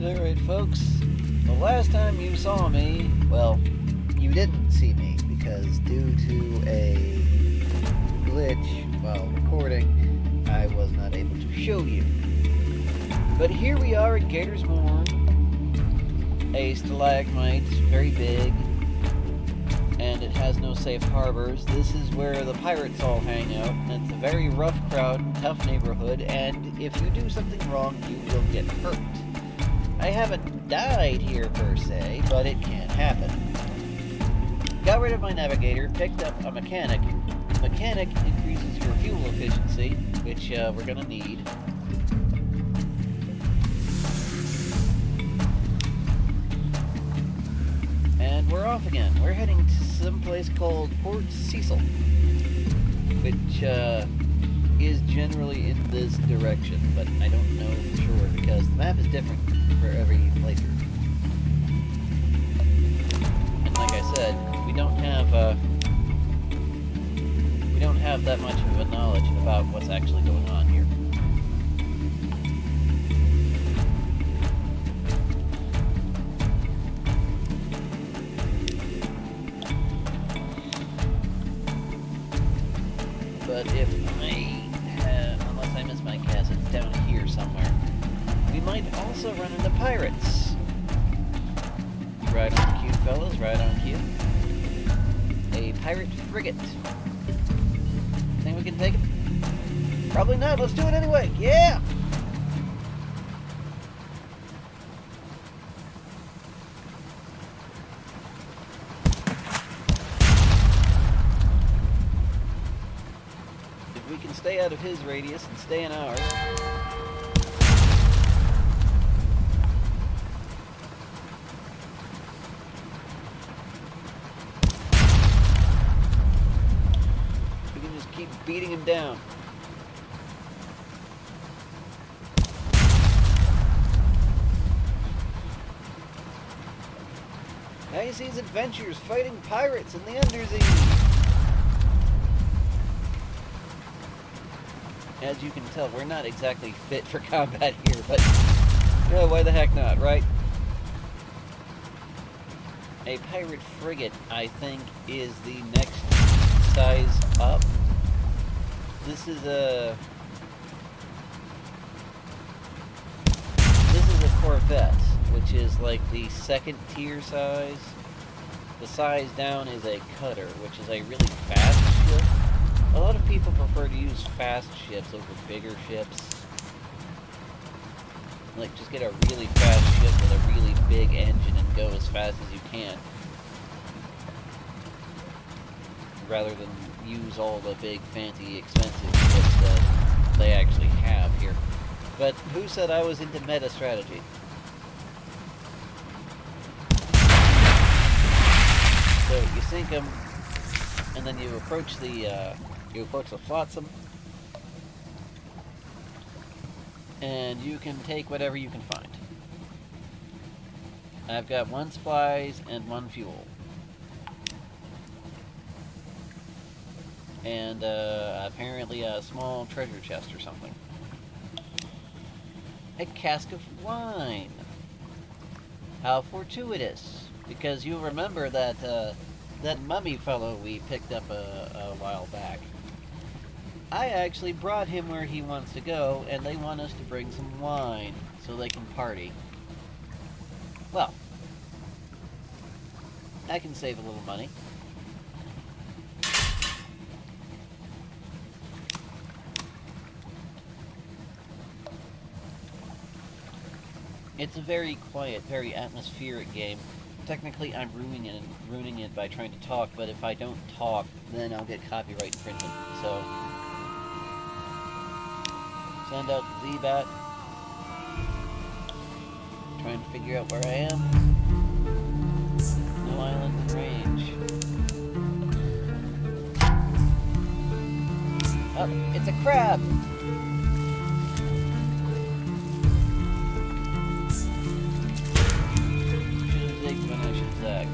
Alright, folks. The last time you saw me, well, you didn't see me because due to a glitch while recording, I was not able to show you. But here we are at Gator's Mourn, a stalagmite, very big, and it has no safe harbors. This is where the pirates all hang out, and it's a very rough crowd and tough neighborhood, and if you do something wrong, you will get hurt. I haven't died here per se, but it can happen. Got rid of my navigator, picked up a mechanic. Mechanic increases your fuel efficiency, which we're gonna need. And we're off again. We're heading to some place called Port Cecil, which is generally in this direction, but I don't know for sure because the map is different for every playthrough. And like I said, we don't have that much of a knowledge about what's actually going on here. But if unless I miss my guess, it's down here somewhere. We might also run into pirates. Right on cue, fellas, right on cue. A pirate frigate. Think we can take it? Probably not, let's do it anyway, yeah! If we can stay out of his radius and stay in ours. Keep beating him down. High seas adventures fighting pirates in the undersea. As you can tell, we're not exactly fit for combat here, but why the heck not, right? A pirate frigate, I think, is the next size up. This is a corvette, which is like the second tier size. The size down is a cutter, which is a really fast ship. A lot of people prefer to use fast ships over bigger ships. Like, just get a really fast ship with a really big engine and go as fast as you can, rather than use all the big, fancy, expensive ships that they actually have here. But who said I was into meta strategy? So you sink them, and then you approach the flotsam, and you can take whatever you can find. I've got 1 supplies and 1 fuel. And apparently a small treasure chest or something. A cask of wine. How fortuitous. Because you'll remember that that mummy fellow we picked up a while back. I actually brought him where he wants to go, and they want us to bring some wine so they can party. Well, I can save a little money. It's a very quiet, very atmospheric game. Technically, I'm ruining it by trying to talk, but if I don't talk, then I'll get copyright infringement. So, send out the Z-Bat. Trying to figure out where I am. No island in range. Oh, it's a crab! When I should zag.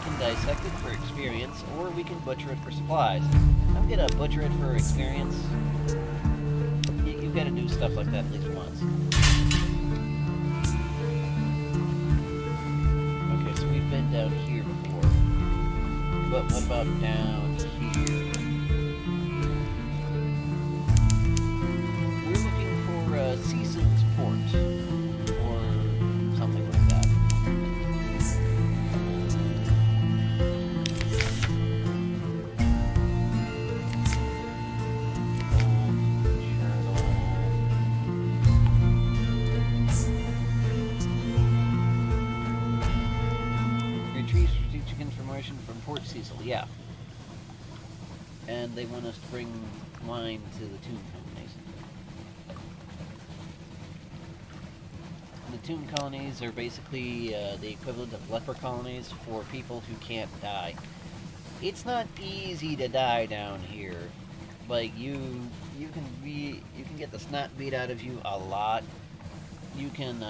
can dissect it for experience, or we can butcher it for supplies. I'm gonna butcher it for experience. You've got to do stuff like that at least once. Okay, so we've been down here before. But what about down here? We're looking for seasoned port, or something like that. Retrieve strategic information from Port Cecil, yeah. And they want us to bring wine to the tomb companies. The tomb colonies are basically the equivalent of leper colonies for people who can't die. It's not easy to die down here. Like you can get the snot beat out of you a lot. You can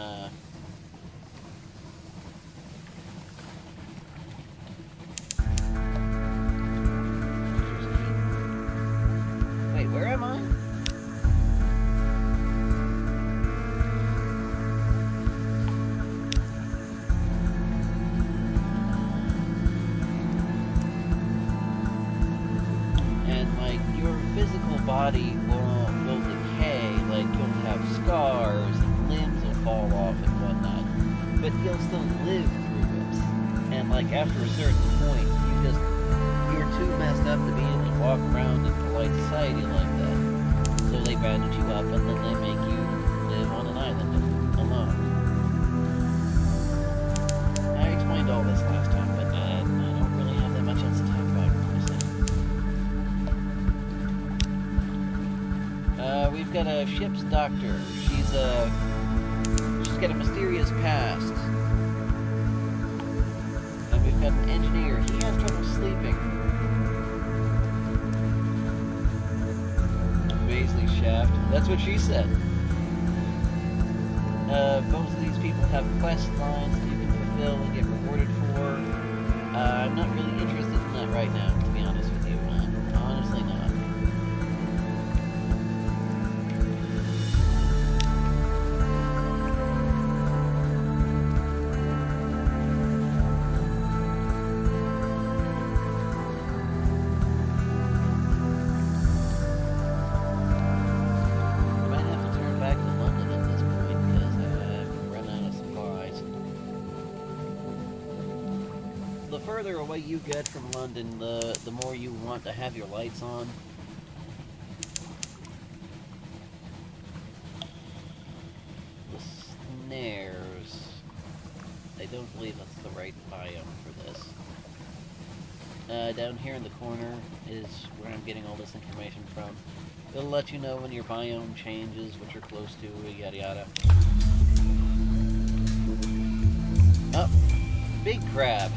wait, where am I? Physical body will decay, like you'll have scars and limbs will fall off and whatnot, but you'll still live through it. And like after a certain point, you're too messed up to be able to walk around in polite society like that. So they bandage you up and then they make you live on an island alone. I explained all this last time, but I don't really have that much else to talk about, honestly. We've got a ship's doctor. She's got a mysterious past. And we've got an engineer. He has trouble sleeping. Baisley Shaft. That's what she said. Both of these people have quest lines that you can fulfill and get rewarded for. I'm not really interested in that right now, to be honest with you. Honestly not. The further away you get from London, the more you want to have your lights on. The snares. I don't believe that's the right biome for this. Down here in the corner is where I'm getting all this information from. It'll let you know when your biome changes, what you're close to, yada yada. Oh! Big crab.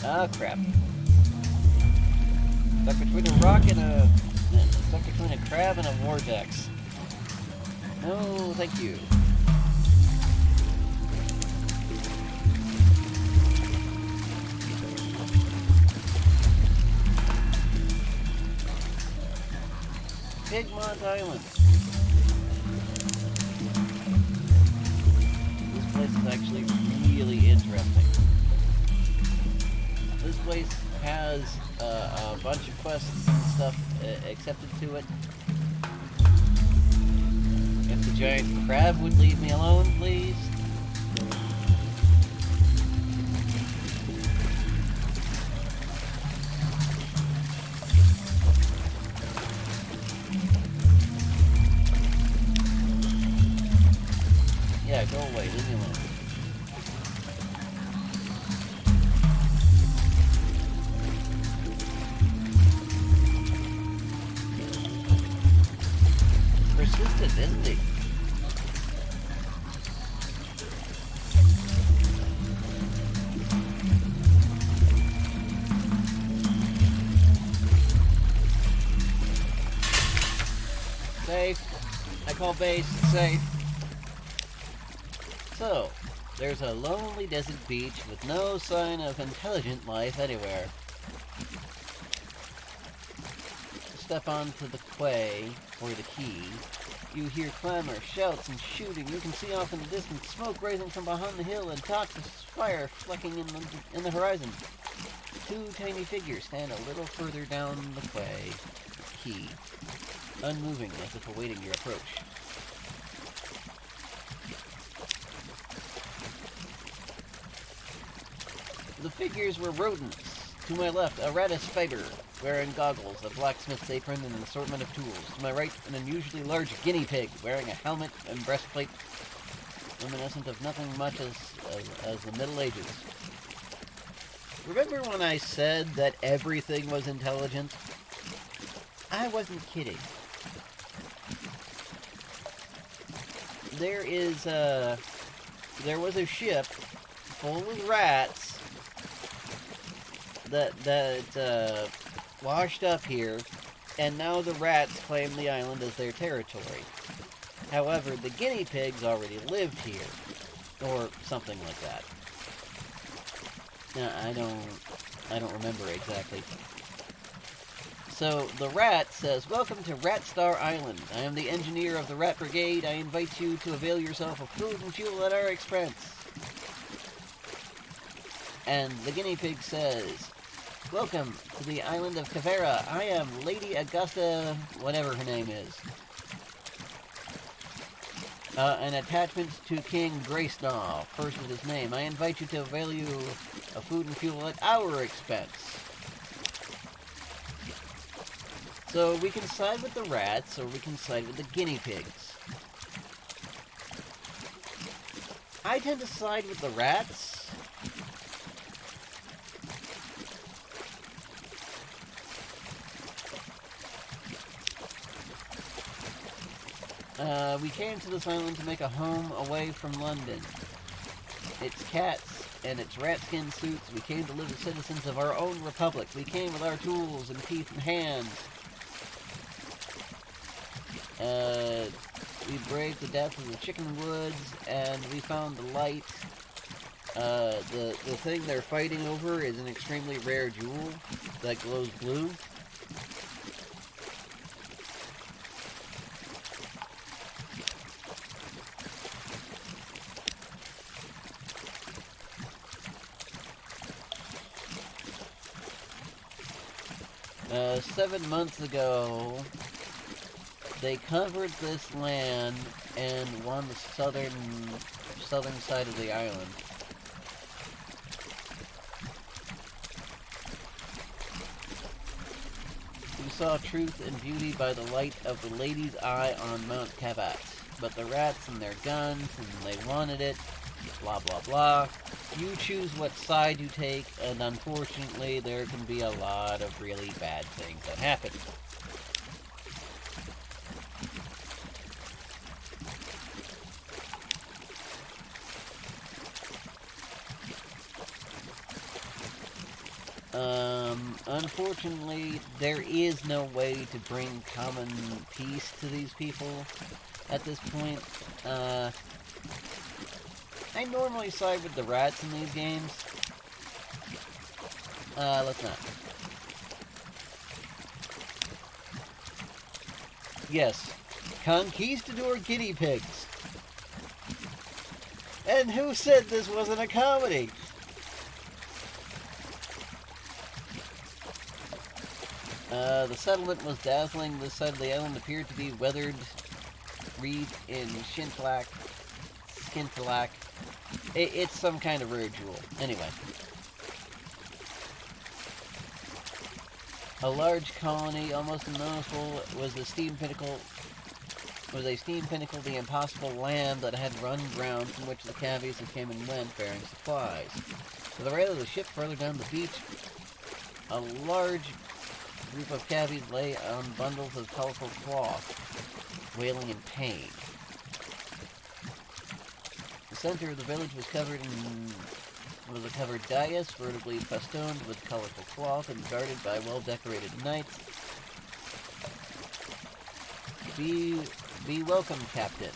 Ah, crap. Stuck between a rock and stuck between a crab and a vortex. No, thank you. Pigmont Island. This place is actually really interesting. This place has a bunch of quests and stuff accepted to it. If the giant crab would leave me alone, please. Yeah, go away, leave me alone. Persistent, isn't he? Safe. I call base and say, so, there's a lonely desert beach with no sign of intelligent life anywhere. Step onto the quay, or the quay. You hear clamor, shouts, and shooting. You can see off in the distance smoke rising from behind the hill and toxic fire flecking in the horizon. Two tiny figures stand a little further down the quay, unmoving as if awaiting your approach. The figures were rodents. To my left, a Radis fighter, wearing goggles, a blacksmith's apron, and an assortment of tools. To my right, an unusually large guinea pig, wearing a helmet and breastplate, reminiscent of nothing much as the Middle Ages. Remember when I said that everything was intelligent? I wasn't kidding. There was a ship full of rats that washed up here, and now the rats claim the island as their territory. However, the guinea pigs already lived here, or something like that. Now, I don't remember exactly. So, the rat says, "Welcome to Rat Star Island. I am the engineer of the Rat Brigade. I invite you to avail yourself of food and fuel at our expense." And the guinea pig says, "Welcome to the island of Kavera. I am Lady Augusta, whatever her name is. An attachment to King Graysnaw, first with his name. I invite you to avail you of food and fuel at our expense." So we can side with the rats, or we can side with the guinea pigs. I tend to side with the rats. We came to this island to make a home away from London. Its cats and its rat skin suits. We came to live as citizens of our own republic. We came with our tools and teeth and hands. We braved the depths of the chicken woods, and we found the light. The thing they're fighting over is an extremely rare jewel that glows blue. 7 months ago, they covered this land and won the southern side of the island. We saw truth and beauty by the light of the lady's eye on Mount Kavat. But the rats and their guns, and they wanted it, blah blah blah. You choose what side you take, and unfortunately there can be a lot of really bad things that happen. Unfortunately, there is no way to bring common peace to these people at this point. I normally side with the rats in these games. Let's not. Yes, conquistador guinea pigs. And who said this wasn't a comedy? The settlement was dazzling. This side of the island appeared to be weathered, wreathed in skintillac. It's some kind of rare jewel. Anyway. A large colony, almost unnoticeable, was a steam pinnacle, the impossible land that had run ground from which the cavies that came and went bearing supplies. To the right of the ship, further down the beach, a large group of cavies lay on bundles of colorful cloth, wailing in pain. The center of the village was a covered dais, vertically festooned with colorful cloth and guarded by well-decorated knights. Be welcome, Captain.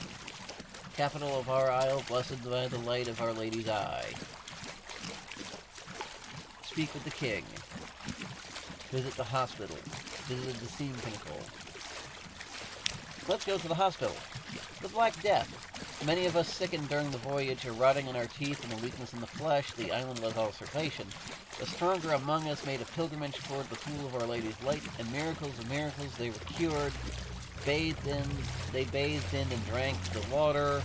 Capital of our isle, blessed by the light of Our Lady's eye. Speak with the king. Visit the hospital. Visit the steam pinnacle. Let's go to the hospital. The Black Death. Many of us sickened during the voyage, a rotting in our teeth and a weakness in the flesh. The island was our salvation. The stronger among us made a pilgrimage toward the pool of Our Lady's light, and miracles of miracles they were cured. They bathed in and drank the water,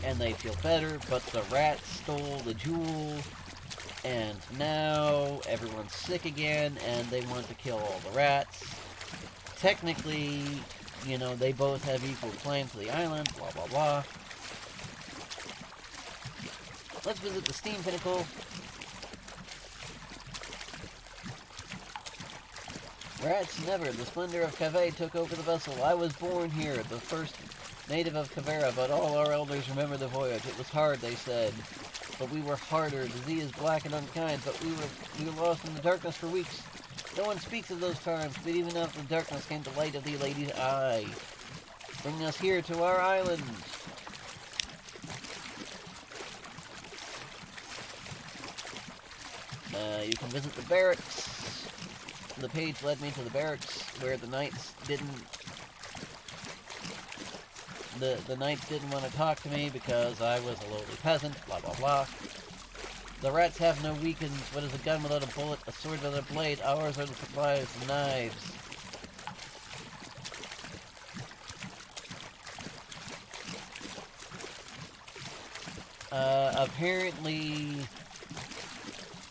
and they feel better, but the rats stole the jewel, and now everyone's sick again, and they want to kill all the rats. Technically, you know, they both have equal claim to the island, blah blah blah. Let's visit the steam pinnacle. Rats never. The splendor of Cave took over the vessel. I was born here, the first native of Cavera, but all our elders remember the voyage. It was hard, they said, but we were harder. The sea is black and unkind, but we were lost in the darkness for weeks. No one speaks of those times, but even out of the darkness came the light of the Lady's eye, bringing us here to our island. You can visit the barracks. The page led me to the barracks where the knights didn't want to talk to me because I was a lowly peasant, blah blah blah. The rats have no weapons. What is a gun without a bullet? A sword without a blade? Ours are the supplies, the knives. Apparently,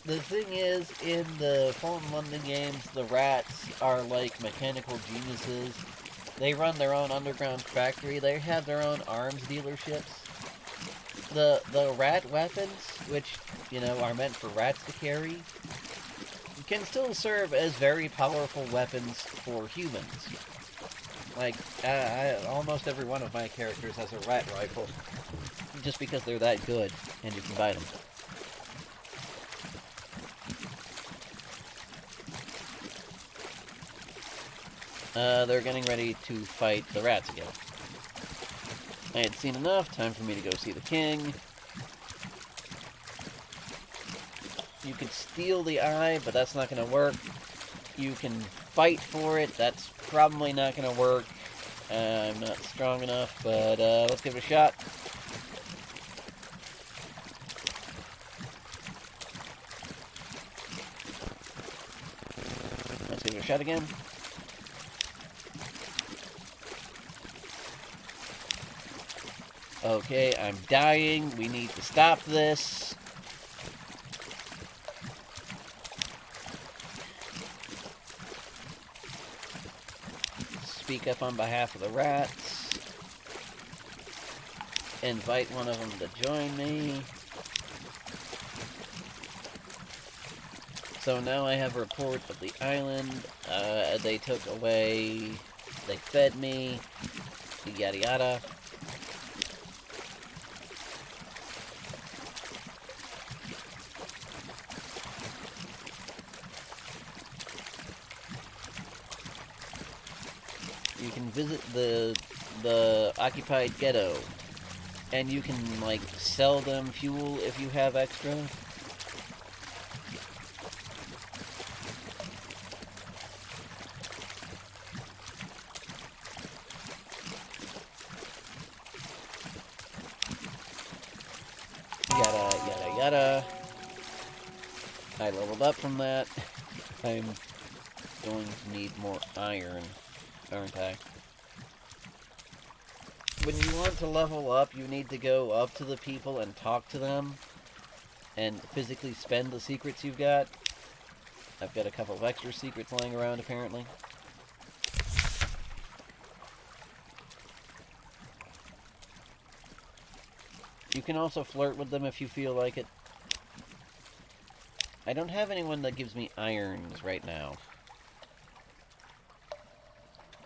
the thing is, in the Fallen London games, the rats are like mechanical geniuses. They run their own underground factory. They have their own arms dealerships. The rat weapons, which, you know, are meant for rats to carry, can still serve as very powerful weapons for humans. Like, almost every one of my characters has a rat rifle, just because they're that good, and you can buy them. They're getting ready to fight the rats again. I had seen enough, time for me to go see the king. You could steal the eye, but that's not going to work. You can fight for it, that's probably not going to work. I'm not strong enough, but let's give it a shot. Let's give it a shot again. Okay, I'm dying. We need to stop this. Speak up on behalf of the rats. Invite one of them to join me. So now I have a report of the island. They took away... They fed me. Yada yada. You can visit the occupied ghetto, and you can, like, sell them fuel if you have extra. Yada, yada, yada. I leveled up from that. I'm going to need more iron, aren't I? When you want to level up, you need to go up to the people and talk to them and physically spend the secrets you've got. I've got a couple of extra secrets lying around, apparently. You can also flirt with them if you feel like it. I don't have anyone that gives me irons right now.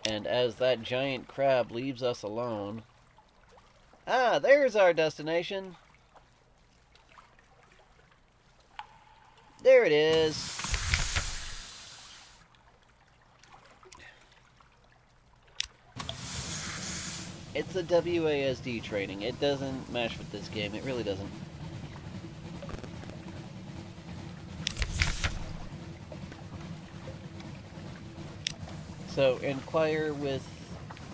And as that giant crab leaves us alone... Ah, there's our destination! There it is! It's a WASD training. It doesn't mesh with this game. It really doesn't. So inquire with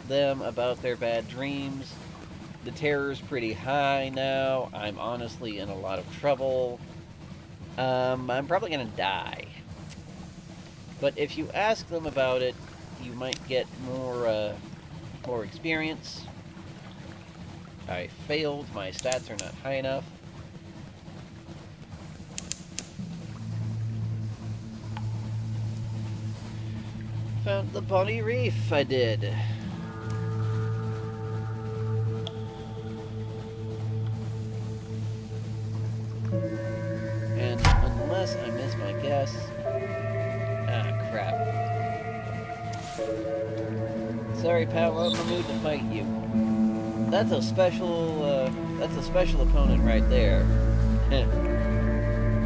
them about their bad dreams. The terror's pretty high now. I'm honestly in a lot of trouble. I'm probably gonna die. But if you ask them about it, you might get more experience. I failed. My stats are not high enough. Found the Bonnie Reef. I did. And unless I miss my guess, crap. Sorry, pal. I'm in the mood to fight you. That's a special opponent right there.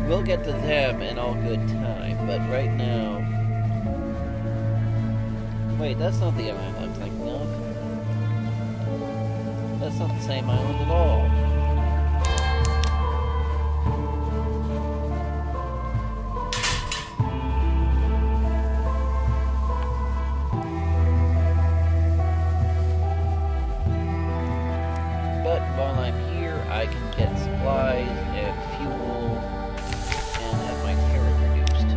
We'll get to them in all good time, but right now... Wait, that's not the island I'm thinking of. That's not the same island at all. But while I'm here, I can get supplies and fuel and have my terror reduced.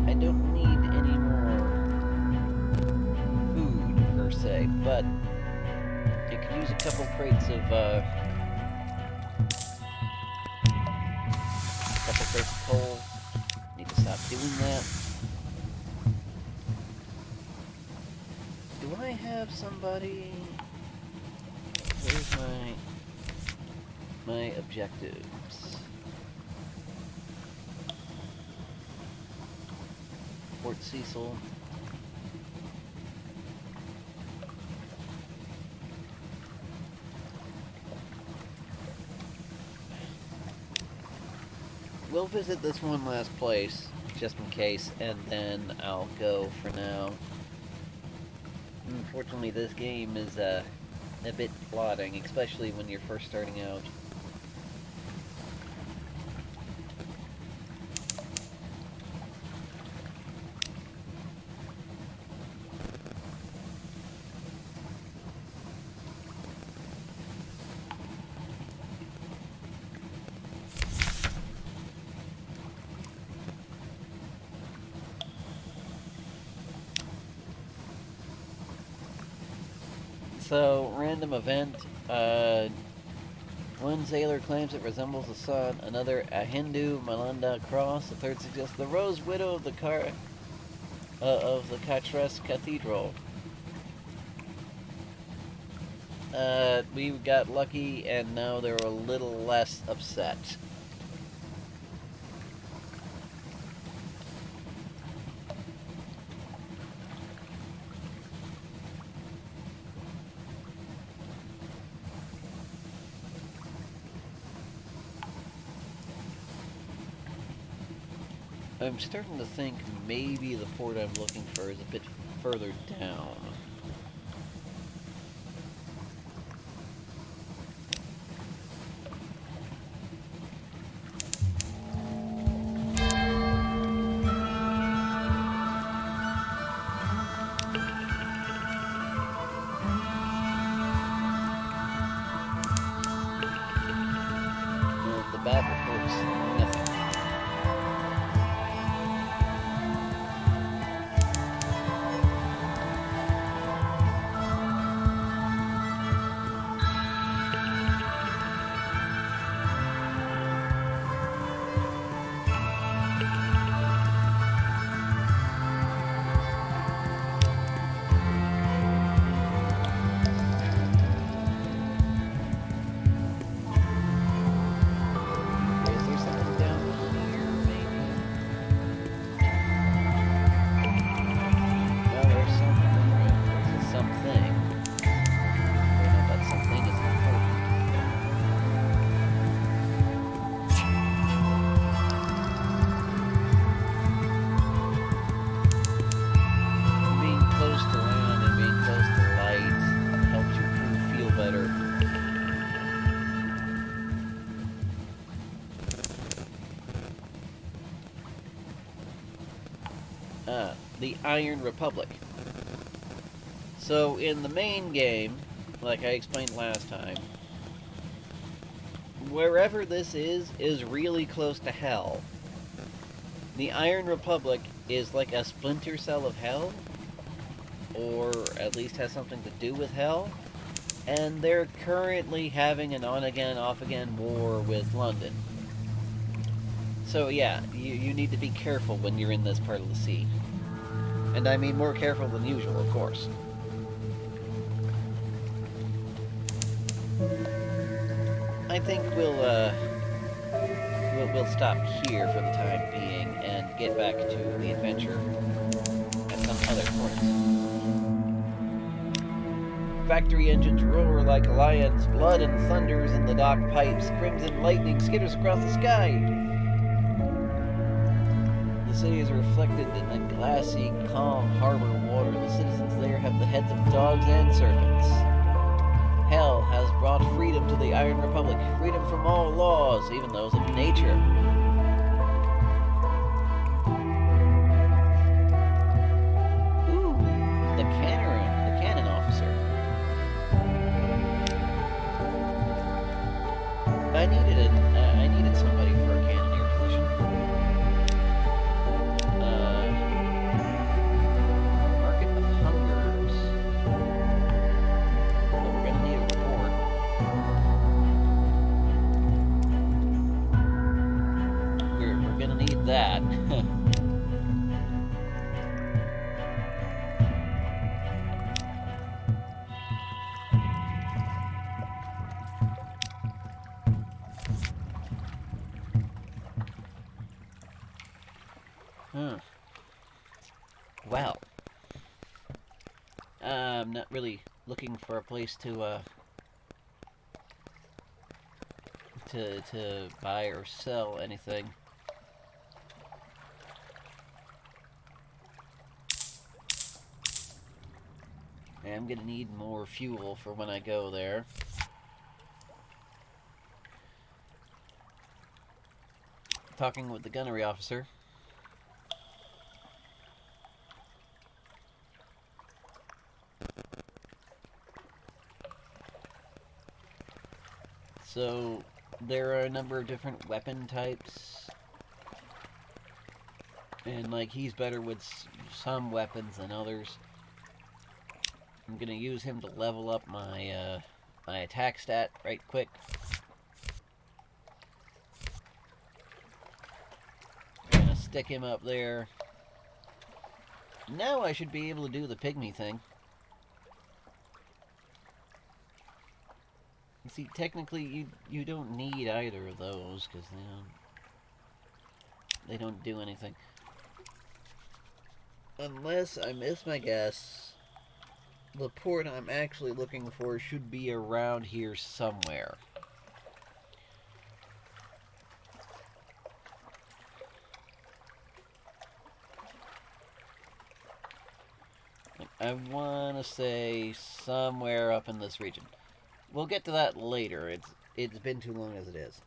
I don't need any more food, per se, but I could use a couple crates of, coal. Need to stop doing that. Do I have somebody? Where's my objectives? Port Cecil. We'll visit this one last place, just in case, and then I'll go for now. Unfortunately, this game is a bit plodding, especially when you're first starting out. So, random event. One sailor claims it resembles the sun. Another, a Hindu Malanda cross. A third suggests the Rose Widow of the Catras Cathedral. We got lucky, and now they're a little less upset. I'm starting to think maybe the port I'm looking for is a bit further down. And the map reports nothing. the Iron Republic. So in the main game, like I explained last time, wherever this is really close to hell. The Iron Republic is like a splinter cell of hell, or at least has something to do with hell, and they're currently having an on-again, off-again war with London. So yeah, you need to be careful when you're in this part of the sea. And I mean more careful than usual, of course. I think we'll stop here for the time being and get back to the adventure at some other point. Factory engines roar like lions, blood and thunders in the dock pipes, crimson lightning skitters across the sky. The city is reflected in a glassy, calm harbor water. The citizens there have the heads of dogs and serpents. Hell has brought freedom to the Iron Republic, freedom from all laws, even those of nature. Ooh, the cannon officer. I needed somebody for a cannoneer position. Market of Hungers. But we're gonna need a report. We're gonna need that. Well, I'm not really looking for a place to buy or sell anything. I'm gonna need more fuel for when I go there. Talking with the gunnery officer. So, there are a number of different weapon types. And, like, he's better with some weapons than others. I'm gonna use him to level up my, my attack stat right quick. I'm gonna stick him up there. Now I should be able to do the pygmy thing. See, technically, you don't need either of those, because they don't do anything. Unless I miss my guess, the port I'm actually looking for should be around here somewhere. I want to say somewhere up in this region. We'll get to that later. It's been too long as it is.